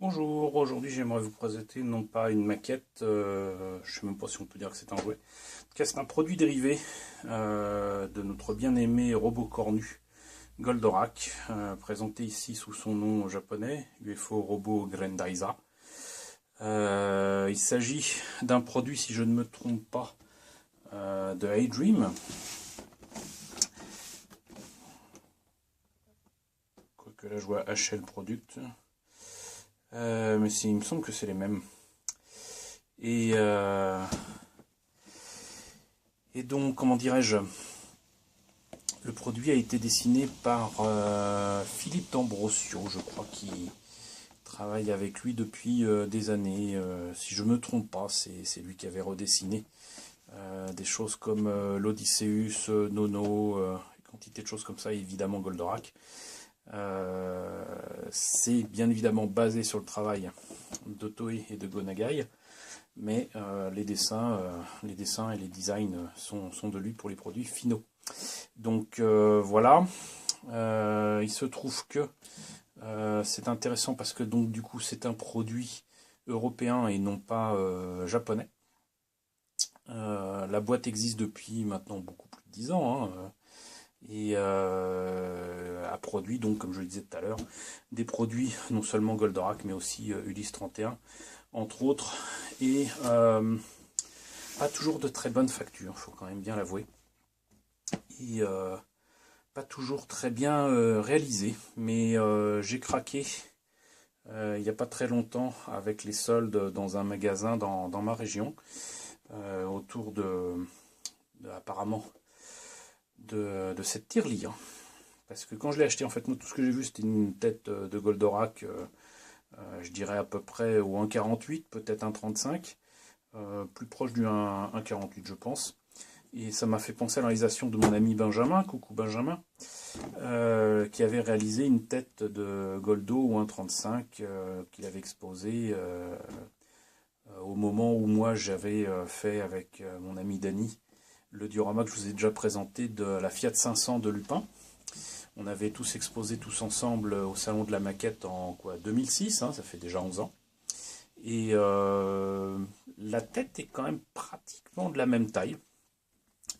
Bonjour, aujourd'hui j'aimerais vous présenter non pas une maquette, je ne sais même pas si on peut dire que c'est un jouet, en tout cas c'est un produit dérivé de notre bien-aimé robot cornu Goldorak, présenté ici sous son nom japonais, UFO Robot Grandaiza. Il s'agit d'un produit, si je ne me trompe pas, de iDream, quoique là je vois HL Product. Mais il me semble que c'est les mêmes. Et, euh, et donc, comment dirais-je, le produit a été dessiné par Philippe D'Ambrosio, je crois, qui travaille avec lui depuis des années. Si je ne me trompe pas, c'est lui qui avait redessiné des choses comme l'Odysseus, Nono, quantité de choses comme ça, et évidemment Goldorak. C'est bien évidemment basé sur le travail de Toei et de Go Nagai, mais les dessins et les designs sont de lui pour les produits finaux. Donc voilà. Il se trouve que c'est intéressant parce que donc du coup c'est un produit européen et non pas japonais. La boîte existe depuis maintenant beaucoup plus de 10 ans, hein, et a produit donc, comme je le disais tout à l'heure, des produits non seulement Goldorak mais aussi Ulysse 31 entre autres, et pas toujours de très bonne facture, il faut quand même bien l'avouer, et pas toujours très bien réalisé, mais j'ai craqué il n'y a pas très longtemps avec les soldes dans un magasin dans ma région, autour apparemment de cette tirelire. Parce que quand je l'ai acheté, en fait, moi, tout ce que j'ai vu, c'était une tête de Goldorak, je dirais à peu près au 1,48, peut-être 1,35, plus proche du 1,48, je pense. Et ça m'a fait penser à la réalisation de mon ami Benjamin, coucou Benjamin, qui avait réalisé une tête de Goldo ou 1,35 qu'il avait exposé au moment où moi j'avais fait avec mon ami Dany le diorama que je vous ai déjà présenté de la Fiat 500 de Lupin. On avait tous exposé tous ensemble au salon de la maquette en quoi 2006, hein, ça fait déjà 11 ans. Et la tête est quand même pratiquement de la même taille,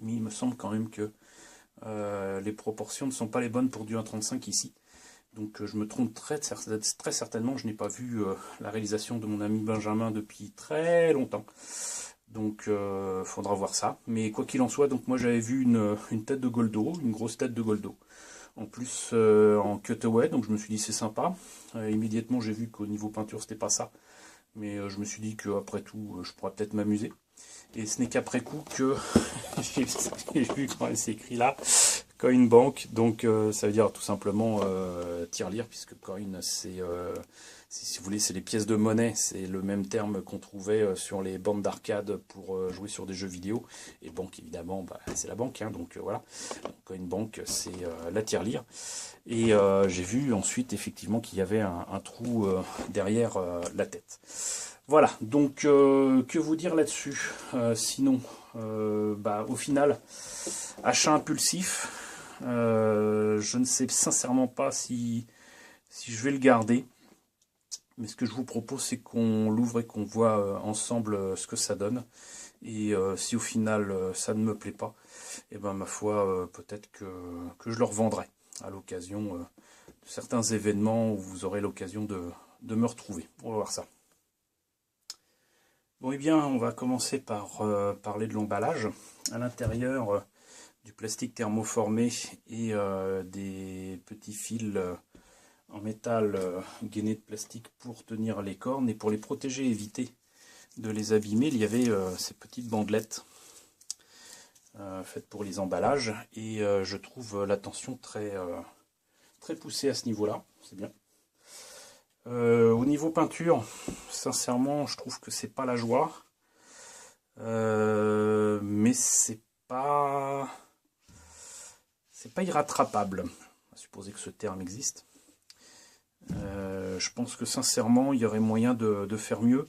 mais il me semble quand même que les proportions ne sont pas les bonnes pour du 1,35 ici. Donc je me trompe très certainement, je n'ai pas vu la réalisation de mon ami Benjamin depuis très longtemps. Donc faudra voir ça. Mais quoi qu'il en soit, donc moi j'avais vu une tête de Goldo, une grosse tête de Goldo. En plus en cutaway, donc je me suis dit c'est sympa. Immédiatement j'ai vu qu'au niveau peinture c'était pas ça. Mais je me suis dit qu'après tout je pourrais peut-être m'amuser. Et ce n'est qu'après coup que j'ai vu quand c'est écrit là, Coin Bank, donc ça veut dire tout simplement tirelire, puisque coin si vous voulez, c'est les pièces de monnaie, c'est le même terme qu'on trouvait sur les bandes d'arcade pour jouer sur des jeux vidéo. Et banque évidemment, bah, c'est la banque, hein, donc voilà. Donc, Coin Bank, c'est la tirelire. Et j'ai vu ensuite effectivement qu'il y avait un trou derrière la tête. Voilà, donc que vous dire là-dessus sinon, bah, au final, achat impulsif, je ne sais sincèrement pas si je vais le garder, mais ce que je vous propose c'est qu'on l'ouvre et qu'on voit ensemble ce que ça donne, et si au final ça ne me plaît pas, et ben ma foi, peut-être que je le revendrai à l'occasion de certains événements où vous aurez l'occasion de me retrouver. On va voir ça. Bon, eh bien, on va commencer par parler de l'emballage. À l'intérieur, du plastique thermoformé et des petits fils en métal gainés de plastique pour tenir les cornes. Et pour les protéger et éviter de les abîmer, il y avait ces petites bandelettes faites pour les emballages. Et je trouve l'attention très poussée à ce niveau-là. C'est bien. Au niveau peinture, sincèrement, je trouve que c'est pas la joie. Mais c'est pas irrattrapable, à supposer que ce terme existe. Je pense que sincèrement il y aurait moyen de faire mieux.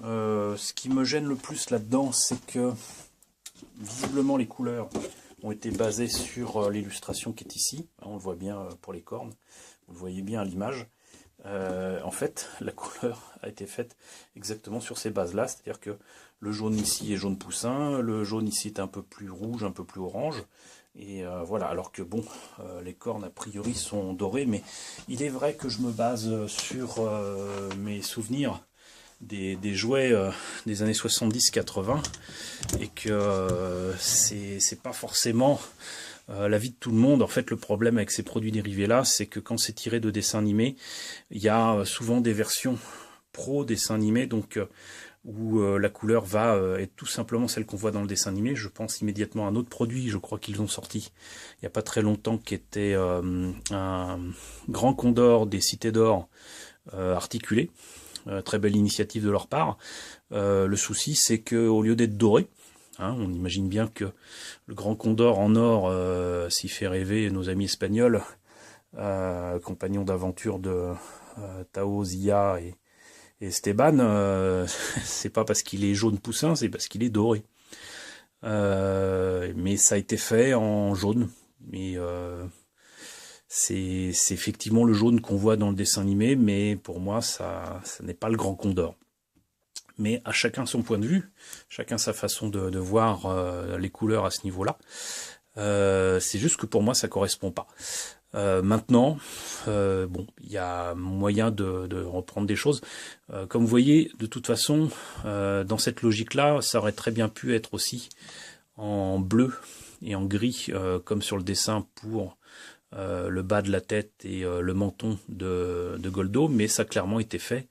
Ce qui me gêne le plus là-dedans, c'est que visiblement les couleurs ont été basées sur l'illustration qui est ici. On le voit bien pour les cornes, vous le voyez bien à l'image. En fait, la couleur a été faite exactement sur ces bases-là, c'est-à-dire que le jaune ici est jaune poussin, le jaune ici est un peu plus rouge, un peu plus orange, et voilà, alors que bon, les cornes a priori sont dorées, mais il est vrai que je me base sur mes souvenirs des jouets des années 70-80, et que c'est pas forcément l'avis de tout le monde. En fait, le problème avec ces produits dérivés là, c'est que quand c'est tiré de dessins animés, il y a souvent des versions pro dessins animés, donc où la couleur va être tout simplement celle qu'on voit dans le dessin animé. Je pense immédiatement à un autre produit, je crois qu'ils ont sorti il n'y a pas très longtemps, qui était un grand condor des cités d'or articulé. Très belle initiative de leur part. Le souci, c'est que au lieu d'être doré, hein, on imagine bien que le grand condor en or s'y fait rêver nos amis espagnols, compagnons d'aventure de Tao, Zia et Esteban. C'est pas parce qu'il est jaune poussin, c'est parce qu'il est doré. Mais ça a été fait en jaune. Mais c'est effectivement le jaune qu'on voit dans le dessin animé, mais pour moi, ça n'est pas le grand condor. Mais à chacun son point de vue, chacun sa façon de voir les couleurs à ce niveau-là. C'est juste que pour moi, ça correspond pas. Maintenant, bon, il y a moyen de reprendre des choses. Comme vous voyez, de toute façon, dans cette logique-là, ça aurait très bien pu être aussi en bleu et en gris, comme sur le dessin pour le bas de la tête et le menton de Goldo, mais ça a clairement été fait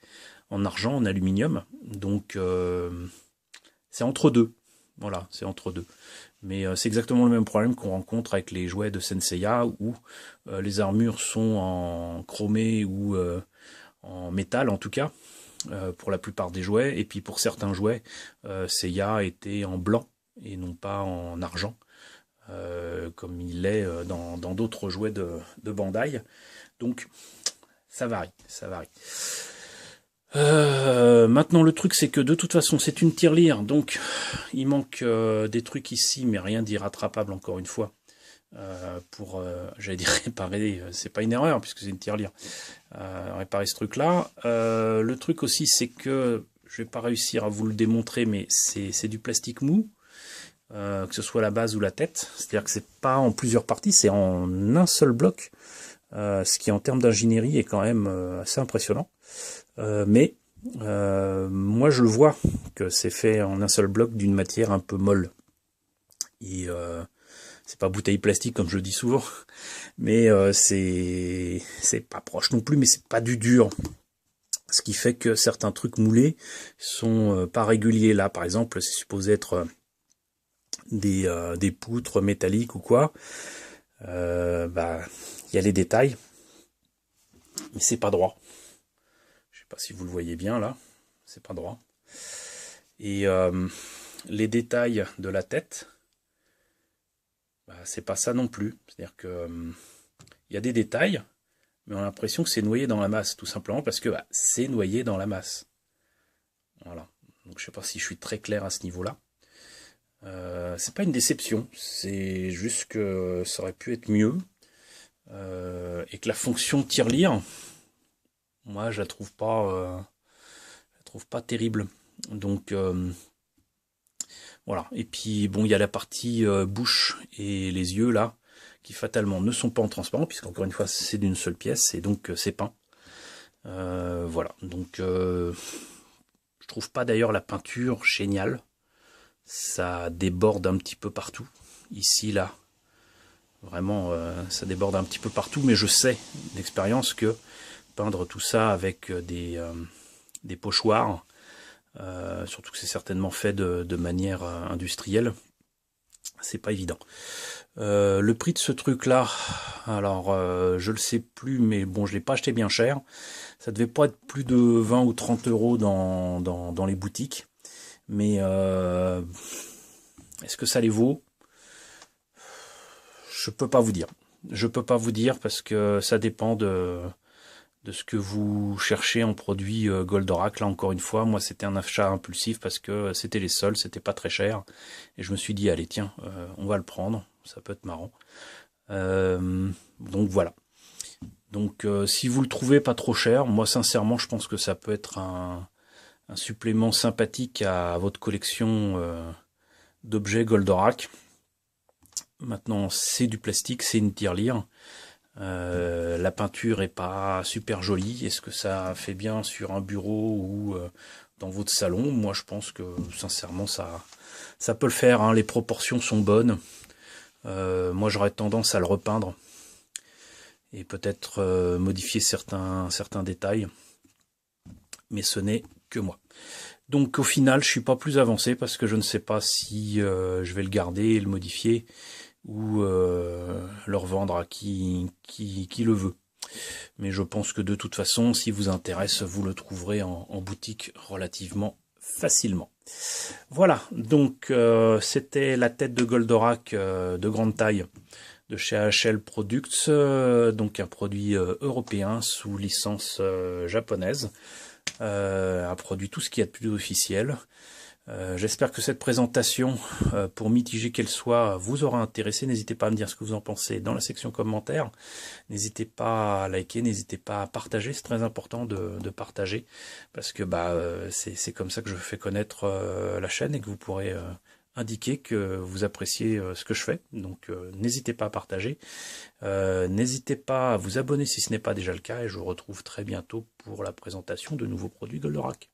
en argent, en aluminium, donc c'est entre deux. Voilà, c'est entre deux. Mais c'est exactement le même problème qu'on rencontre avec les jouets de Senseiya, où les armures sont en chromé ou en métal en tout cas, pour la plupart des jouets, et puis pour certains jouets, Seiya était en blanc et non pas en argent, comme il l'est dans d'autres jouets de Bandai. Donc ça varie, ça varie. Maintenant le truc c'est que de toute façon c'est une tirelire, donc il manque des trucs ici, mais rien d'irrattrapable encore une fois, pour j'allais dire réparer, c'est pas une erreur puisque c'est une tirelire, réparer ce truc là. Le truc aussi c'est que je vais pas réussir à vous le démontrer, mais c'est du plastique mou, que ce soit la base ou la tête, c'est-à-dire que c'est pas en plusieurs parties, c'est en un seul bloc, ce qui en termes d'ingénierie est quand même assez impressionnant. Mais moi je le vois que c'est fait en un seul bloc d'une matière un peu molle. Et c'est pas bouteille plastique comme je le dis souvent, mais c'est pas proche non plus, mais c'est pas du dur. Ce qui fait que certains trucs moulés sont pas réguliers. Là par exemple c'est supposé être des poutres métalliques ou quoi. Bah il y a les détails, mais c'est pas droit. Je sais pas si vous le voyez bien là, c'est pas droit. Et les détails de la tête, bah, c'est pas ça non plus. C'est-à-dire que il y a des détails, mais on a l'impression que c'est noyé dans la masse, tout simplement parce que bah, c'est noyé dans la masse. Voilà. Donc je sais pas si je suis très clair à ce niveau-là. C'est pas une déception, c'est juste que ça aurait pu être mieux, et que la fonction tirelire, moi je la trouve pas terrible. Donc voilà. Et puis bon, il y a la partie bouche et les yeux là, qui fatalement ne sont pas en transparent, puisqu'encore une fois c'est d'une seule pièce, et donc c'est peint. Voilà. Donc je trouve pas d'ailleurs la peinture géniale. Ça déborde un petit peu partout. Ici, là, vraiment, ça déborde un petit peu partout, mais je sais d'expérience que peindre tout ça avec des pochoirs, surtout que c'est certainement fait de manière industrielle, c'est pas évident. Le prix de ce truc-là, alors je le sais plus, mais bon, je l'ai pas acheté bien cher. Ça devait pas être plus de 20 ou 30 euros dans les boutiques. Mais est-ce que ça les vaut? Je peux pas vous dire. Je peux pas vous dire parce que ça dépend de ce que vous cherchez en produit Goldorak. Là encore une fois, moi c'était un achat impulsif parce que c'était les soldes, c'était pas très cher. Et je me suis dit, allez tiens, on va le prendre, ça peut être marrant. Donc voilà. Donc si vous le trouvez pas trop cher, moi sincèrement je pense que ça peut être un supplément sympathique à votre collection d'objets Goldorak. Maintenant c'est du plastique, c'est une tirelire. La peinture est pas super jolie. Est-ce que ça fait bien sur un bureau ou dans votre salon? Moi je pense que sincèrement ça peut le faire, hein. Les proportions sont bonnes. Moi j'aurais tendance à le repeindre et peut-être modifier certains détails, mais ce n'est que moi. Donc au final je suis pas plus avancé parce que je ne sais pas si je vais le garder et le modifier ou le revendre à qui le veut. Mais je pense que de toute façon, si vous intéresse, vous le trouverez en boutique relativement facilement. Voilà, donc c'était la tête de Goldorak de grande taille de chez AHL Products, donc un produit européen sous licence japonaise, un produit tout ce qu'il y a de plus officiel. J'espère que cette présentation, pour mitiger qu'elle soit, vous aura intéressé. N'hésitez pas à me dire ce que vous en pensez dans la section commentaires. N'hésitez pas à liker, n'hésitez pas à partager. C'est très important de partager parce que c'est comme ça que je fais connaître la chaîne et que vous pourrez indiquer que vous appréciez ce que je fais. Donc n'hésitez pas à partager. N'hésitez pas à vous abonner si ce n'est pas déjà le cas et je vous retrouve très bientôt pour la présentation de nouveaux produits Goldorak.